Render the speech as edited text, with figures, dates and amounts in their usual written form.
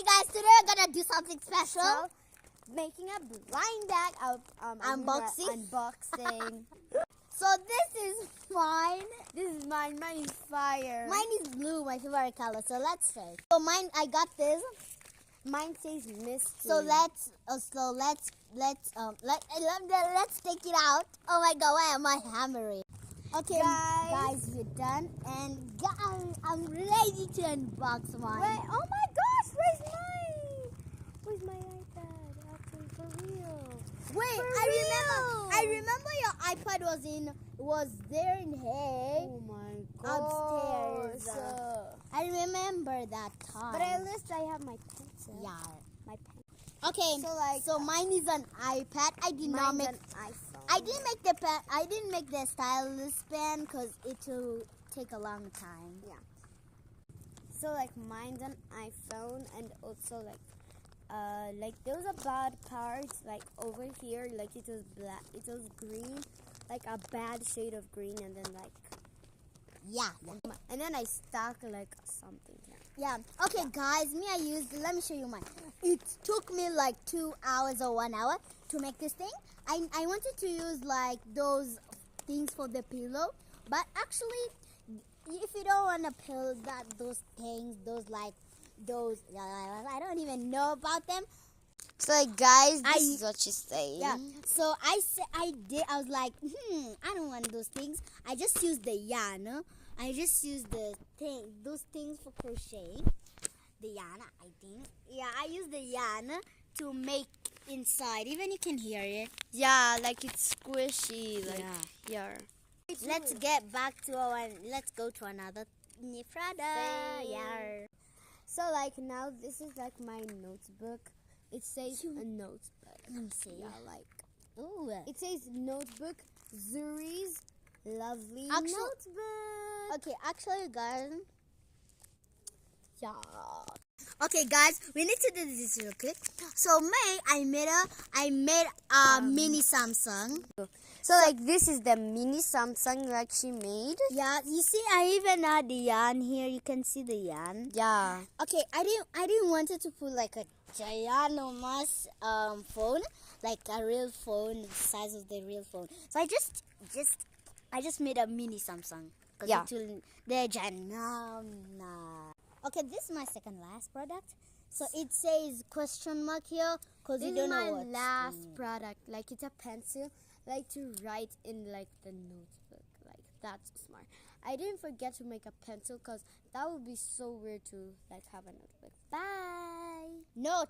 Hi guys, today we're gonna do something special. So, making a blind bag of Unboxing. So this is mine. This is mine. Mine is fire. Mine is blue, my favorite color. So let's start. So mine, I got this. Mine says mystery. So let's take it out. Oh my God, why am I hammering? Okay, guys, we're done, and I'm ready to unbox mine. Wait, oh my gosh, where's mine? Where's my iPad? Actually, for real. Wait, I remember your iPad was there in hay. Oh my gosh. Upstairs. I remember that time. But at least I have my pencil. Yeah. My pen. Okay, so mine is an iPad. I did not make an iPhone. I didn't make the pen. I didn't make the stylus pen because it will take a long time. Yeah. So like mine's an iPhone, and also like those are bad parts like over here, like it was black, it was green, like a bad shade of green, and then like yeah. and then I stuck like something here. Yeah. Okay, guys, let me show you mine. It took me like 2 hours or 1 hour to make this thing. I wanted to use like those things for the pillow, but actually, if you don't want to pillow those things, I don't even know about them. So like guys, this is what she's saying. Yeah. So I was like, I don't want those things. I just used the yarn. I just used those things for crochet. The yarn, I think. Yeah, I used the yarn to make inside. Even you can hear it. Yeah, like it's squishy. Like here. Let's get back to let's go to another product. Yeah. So like now this is like my notebook. It says a notebook. Let me see. Yeah, like ooh. it says notebook. Zuri's lovely Actually- notebook. Okay, actually, guys. Yeah. Okay, guys, we need to do this real quick. So I made a mini Samsung. So like this is the mini Samsung like she made. Yeah, you see, I even had the yarn here. You can see the yarn. Yeah. Okay, I didn't want it to put like a ginormous phone, like a real phone, the size of the real phone. So I just made a mini Samsung. Yeah. They're ginormous. Okay, this is my second last product. So it says question mark here because you don't know what. This is my last product. Like it's a pencil, like to write in like the notebook. Like that's smart. I didn't forget to make a pencil because that would be so weird to like have a notebook. Bye. No.